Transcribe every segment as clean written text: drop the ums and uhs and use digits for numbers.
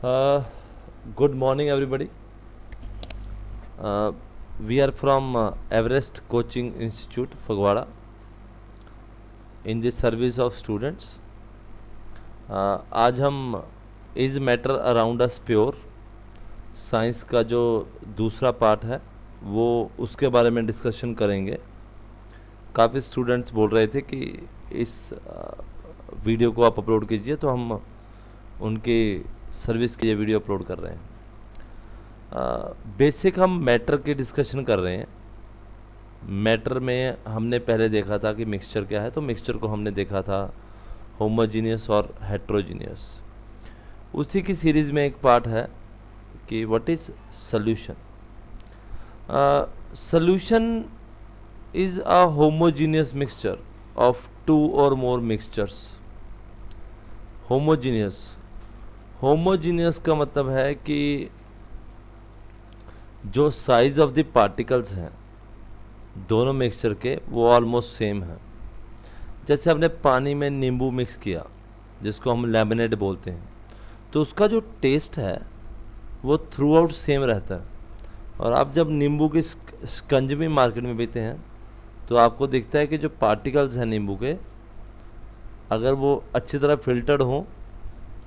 Uh, Good morning, everybody. We are from Everest Coaching Institute, Fagwada, in the service of students. आज हम is matter around us pure science का जो दूसरा part है वो उसके बारे में डिस्कशन करेंगे। काफ़ी स्टूडेंट्स बोल रहे थे कि इस वीडियो को आप अपलोड कीजिए, तो हम उनकी सर्विस के लिए वीडियो अपलोड कर रहे हैं। बेसिक हम मैटर की डिस्कशन कर रहे हैं। मैटर में हमने पहले देखा था कि मिक्सचर क्या है, तो मिक्सचर को हमने देखा था होमोजीनियस और हेट्रोजीनियस। उसी की सीरीज़ में एक पार्ट है कि what is solution. Solution is a homogeneous mixture of two और मोर मिक्सचर्स। होमोजीनियस का मतलब है कि जो साइज ऑफ द पार्टिकल्स हैं दोनों मिक्सचर के वो ऑलमोस्ट सेम है। जैसे आपने पानी में नींबू मिक्स किया जिसको हम लेमनेड बोलते हैं, तो उसका जो टेस्ट है वो थ्रू आउट सेम रहता है। और आप जब नींबू की स्कंजमी मार्केट में पीते हैं तो आपको दिखता है कि जो पार्टिकल्स हैं नींबू के, अगर वो अच्छी तरह फिल्टर्ड हों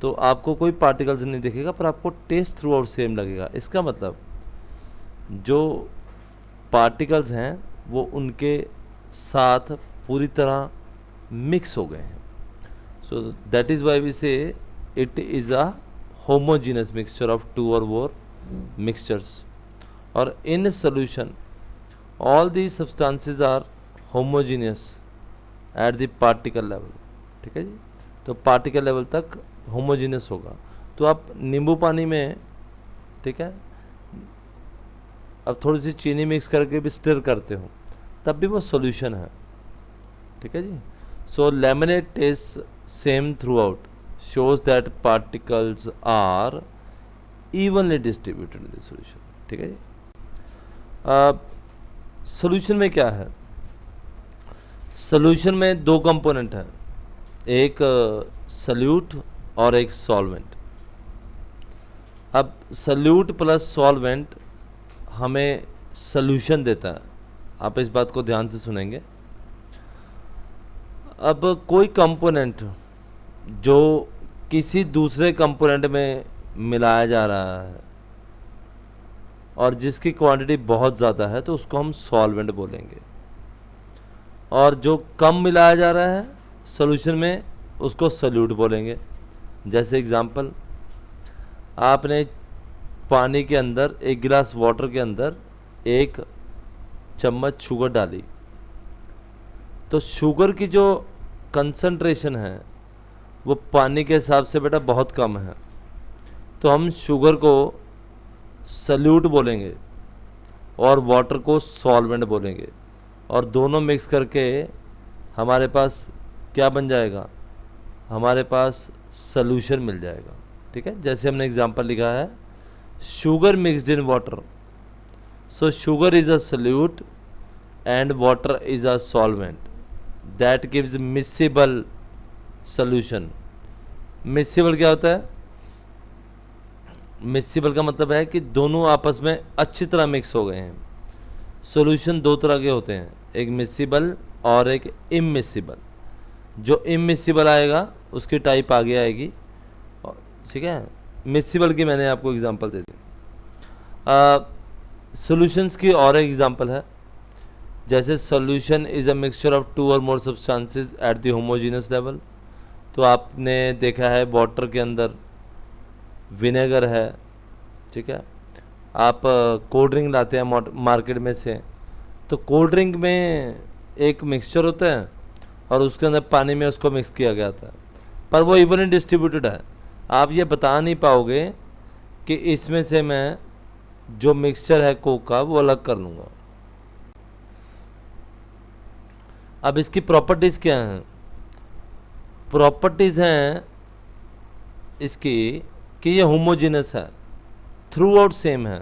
तो आपको कोई पार्टिकल्स नहीं दिखेगा, पर आपको टेस्ट थ्रू आउट सेम लगेगा। इसका मतलब जो पार्टिकल्स हैं वो उनके साथ पूरी तरह मिक्स हो गए हैं। So that is why we say it is a homogeneous mixture of two और मोर मिक्सचर्स। और in solution all the substances are homogeneous at the particle level. ठीक है जी, तो पार्टिकल लेवल तक होमोजीनियस होगा। तो आप नींबू पानी में, ठीक है, अब थोड़ी सी चीनी मिक्स करके भी स्टिर करते हो तब भी वो सॉल्यूशन है। ठीक है जी। So lemonade taste same throughout shows that particles are evenly distributed in the solution. ठीक है जी। सॉल्यूशन में क्या है? सॉल्यूशन में दो कंपोनेंट हैं, एक सल्यूट और एक सॉल्वेंट। अब सल्यूट प्लस सॉल्वेंट हमें सॉल्यूशन देता है। आप इस बात को ध्यान से सुनेंगे। अब कोई कंपोनेंट जो किसी दूसरे कंपोनेंट में मिलाया जा रहा है और जिसकी क्वांटिटी बहुत ज़्यादा है तो उसको हम सॉल्वेंट बोलेंगे, और जो कम मिलाया जा रहा है सॉल्यूशन में उसको सॉल्यूट बोलेंगे। जैसे एग्जांपल, आपने पानी के अंदर, एक गिलास वाटर के अंदर एक चम्मच शुगर डाली, तो शुगर की जो कंसंट्रेशन है वो पानी के हिसाब से बेटा बहुत कम है, तो हम शुगर को सल्यूट बोलेंगे और वाटर को सॉल्वेंट बोलेंगे, और दोनों मिक्स करके हमारे पास क्या बन जाएगा? हमारे पास सॉल्यूशन मिल जाएगा। ठीक है, जैसे हमने एग्जांपल लिखा है sugar mixed in water. So sugar is a solute and water is a solvent that gives miscible solution. miscible क्या होता है? miscible का मतलब है कि दोनों आपस में अच्छी तरह मिक्स हो गए हैं। सॉल्यूशन दो तरह के होते हैं, एक मिसिबल और एक इमिसिबल। जो इमिसिबल आएगा उसकी टाइप आगे आएगी। ठीक है, मिसिबल की मैंने आपको एग्जांपल दे दी। सॉल्यूशंस की और एक एग्जांपल है, जैसे solution is a mixture of two और more substances at the homogeneous level. तो आपने देखा है वाटर के अंदर विनेगर है, ठीक है, आप कोल्ड ड्रिंक लाते हैं मार्केट में से, तो कोल्ड ड्रिंक में एक मिक्सचर होता है और उसके अंदर पानी में उसको मिक्स किया गया था, पर वो इवनली डिस्ट्रीब्यूटेड है। आप ये बता नहीं पाओगे कि इसमें से मैं जो मिक्सचर है कोक का वो अलग कर लूँगा। अब इसकी प्रॉपर्टीज़ क्या हैं? प्रॉपर्टीज़ हैं इसकी कि ये होमोजेनस है, थ्रू आउट सेम है।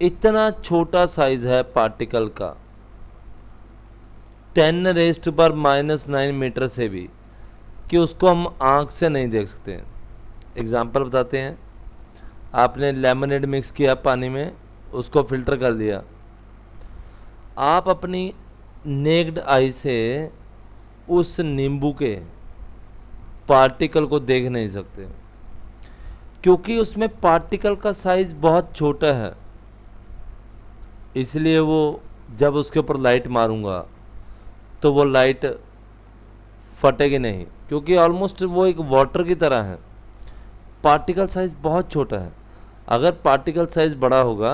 इतना छोटा साइज है पार्टिकल का, 10⁻⁻⁹ मीटर से भी, कि उसको हम आँख से नहीं देख सकते हैं। एग्जाम्पल बताते हैं। आपने लेमनेड मिक्स किया पानी में, उसको फिल्टर कर दिया। आप अपनी नेक्ड आई से उस नींबू के पार्टिकल को देख नहीं सकते, क्योंकि उसमें पार्टिकल का साइज बहुत छोटा है। इसलिए वो जब उसके ऊपर लाइट मारूंगा तो वो लाइट फटेगी नहीं, क्योंकि ऑलमोस्ट वो एक वाटर की तरह है। पार्टिकल साइज बहुत छोटा है। अगर पार्टिकल साइज बड़ा होगा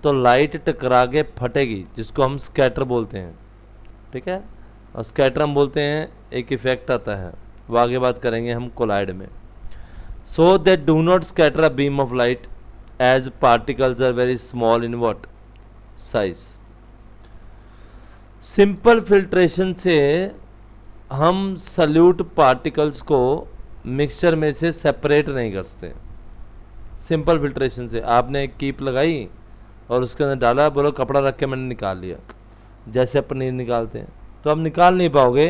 तो लाइट टकरा के फटेगी, जिसको हम स्कैटर बोलते हैं। ठीक है, और स्कैटर हम बोलते हैं एक इफेक्ट आता है, वो आगे बात करेंगे हम कोलाइड में। So they do not scatter a beam of light as particles are very small in what size. Simple filtration से हम सल्यूट पार्टिकल्स को मिक्सचर में से सेपरेट नहीं कर सकते। सिंपल फिल्ट्रेशन से आपने एक कीप लगाई और उसके अंदर डाला, बोलो कपड़ा रख के मैंने निकाल लिया, जैसे पनीर निकालते हैं, तो आप निकाल नहीं पाओगे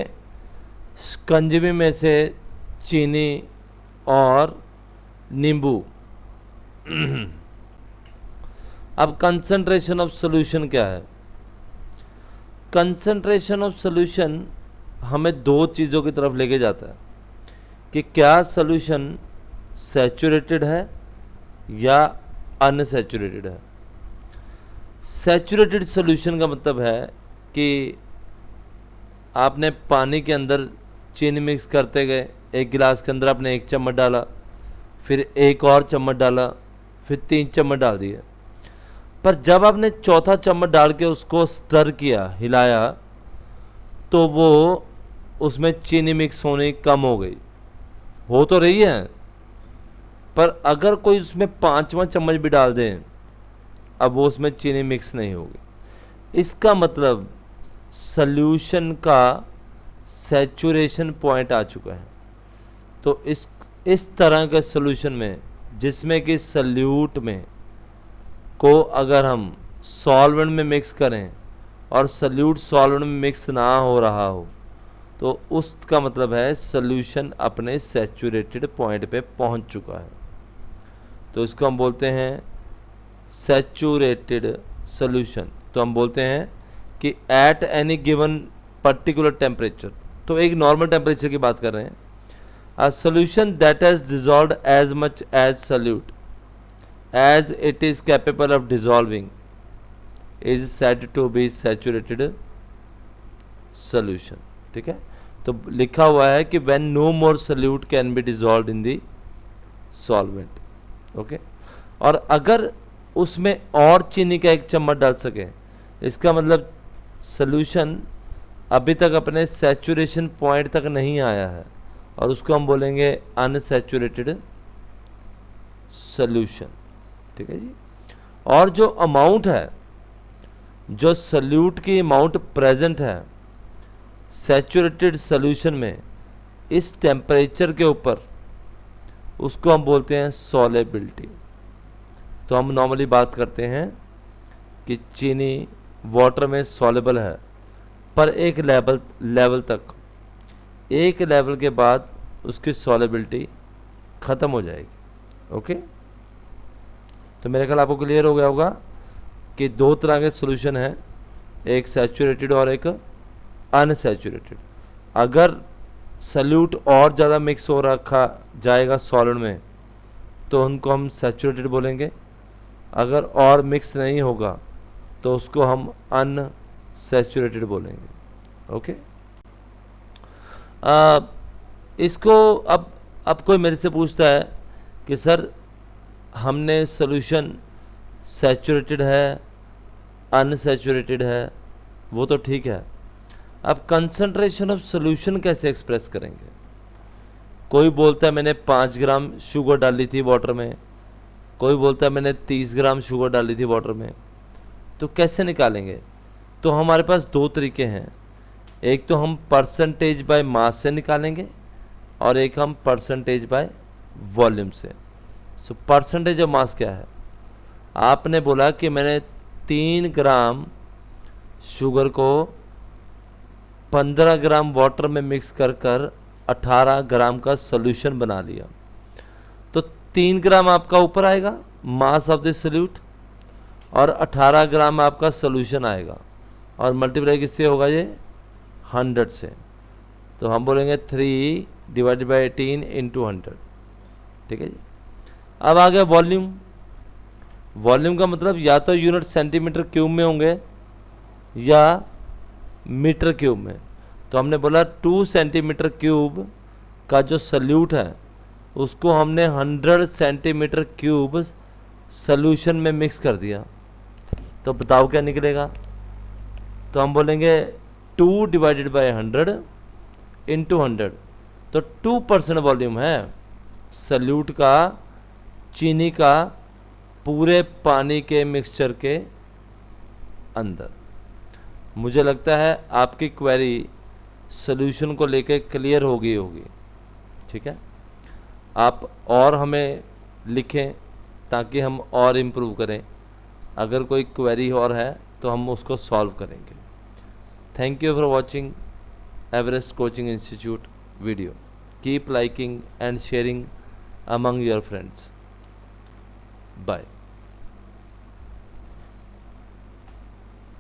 शिकंजवी में से चीनी और नींबू। अब कंसंट्रेशन ऑफ सॉल्यूशन क्या है? कंसंट्रेशन ऑफ सॉल्यूशन हमें दो चीज़ों की तरफ लेके जाता है कि क्या सॉल्यूशन सैचुरेटेड है या अनसैचुरेटेड है। सैचुरेटेड सॉल्यूशन का मतलब है कि आपने पानी के अंदर चीनी मिक्स करते गए, एक गिलास के अंदर आपने 1 चम्मच डाला, फिर एक और चम्मच डाला, फिर 3 चम्मच डाल दिए, पर जब आपने चौथा चम्मच डाल के उसको स्टर किया, हिलाया, तो वो उसमें चीनी मिक्स होने कम हो गई। हो तो रही है, पर अगर कोई उसमें 5वां चम्मच भी डाल दें, अब वो उसमें चीनी मिक्स नहीं होगी। इसका मतलब सॉल्यूशन का सैचुरेशन पॉइंट आ चुका है। तो इस तरह के सॉल्यूशन में, जिसमें कि सल्यूट में को अगर हम सॉल्वेंट में मिक्स करें और सल्यूट सॉल्वेंट में मिक्स ना हो रहा हो, तो उसका मतलब है सॉल्यूशन अपने सैचुरेटेड पॉइंट पे पहुंच चुका है। तो इसको हम बोलते हैं सैचुरेटेड सॉल्यूशन। तो हम बोलते हैं कि at any given particular temperature, तो एक नॉर्मल टेम्परेचर की बात कर रहे हैं, a solution that has dissolved as much as solute as it is capable of dissolving is said to be saturated solution. ठीक है, तो लिखा हुआ है कि when no more solute can be dissolved in the solvent. Okay, और अगर उसमें और चीनी का 1 चम्मच डाल सके, इसका मतलब सॉल्यूशन अभी तक अपने सैचुरेशन पॉइंट तक नहीं आया है, और उसको हम बोलेंगे अनसैचुरेटेड सॉल्यूशन। ठीक है जी। और जो अमाउंट है, जो सॉल्यूट की अमाउंट प्रेजेंट है सैचुरेटेड सॉल्यूशन में इस टेम्परेचर के ऊपर, उसको हम बोलते हैं सॉलेबिलिटी। तो हम नॉर्मली बात करते हैं कि चीनी वाटर में सॉलेबल है, पर एक लेवल तक, एक लेवल के बाद उसकी सॉलेबिलिटी ख़त्म हो जाएगी। ओके, तो मेरे ख्याल आपको क्लियर हो गया होगा कि 2 तरह के सॉल्यूशन हैं, एक सैचुरेटेड और एक अनसैचुरेटेड। अगर सल्यूट और ज़्यादा मिक्स हो रखा जाएगा सॉलिड में, तो उनको हम सैचुरेटेड बोलेंगे। अगर और मिक्स नहीं होगा तो उसको हम अनसैचुरेटेड बोलेंगे। ओके, इसको अब कोई मेरे से पूछता है कि सर हमने सॉल्यूशन सैचुरेटेड है, अनसैचुरेटेड है, वो तो ठीक है, अब कंसंट्रेशन ऑफ सॉल्यूशन कैसे एक्सप्रेस करेंगे? कोई बोलता है मैंने 5 ग्राम शुगर डाली थी वाटर में, कोई बोलता है मैंने 30 ग्राम शुगर डाली थी वाटर में, तो कैसे निकालेंगे? तो हमारे पास 2 तरीके हैं, एक तो हम परसेंटेज बाय मास से निकालेंगे और एक हम परसेंटेज बाय वॉल्यूम से। सो परसेंटेज ऑफ मास क्या है? आपने बोला कि मैंने 3 ग्राम शुगर को 15 ग्राम वाटर में मिक्स कर 18 ग्राम का सॉल्यूशन बना लिया, 3 ग्राम आपका ऊपर आएगा मास ऑफ द सल्यूट, और 18 ग्राम आपका सोल्यूशन आएगा, और मल्टीप्लाई किससे होगा ये 100 से। तो हम बोलेंगे 3 डिवाइडेड बाई 18 इंटू 100। ठीक है जी। अब आ गया वॉल्यूम। वॉल्यूम का मतलब या तो यूनिट सेंटीमीटर क्यूब में होंगे या मीटर क्यूब में। तो हमने बोला 2 सेंटीमीटर क्यूब का जो सल्यूट है उसको हमने 100 सेंटीमीटर क्यूब सॉल्यूशन में मिक्स कर दिया। तो बताओ क्या निकलेगा। तो हम बोलेंगे 2 डिवाइडेड बाई 100 इंटू 100। तो 2% वॉल्यूम है सल्यूट का, चीनी का, पूरे पानी के मिक्सचर के अंदर। मुझे लगता है आपकी क्वेरी सॉल्यूशन को लेके क्लियर हो गई होगी। ठीक है, आप और हमें लिखें ताकि हम और इम्प्रूव करें। अगर कोई क्वेरी और है तो हम उसको सॉल्व करेंगे। Thank you for watching Everest coaching institute video. Keep liking and sharing among your friends. Bye.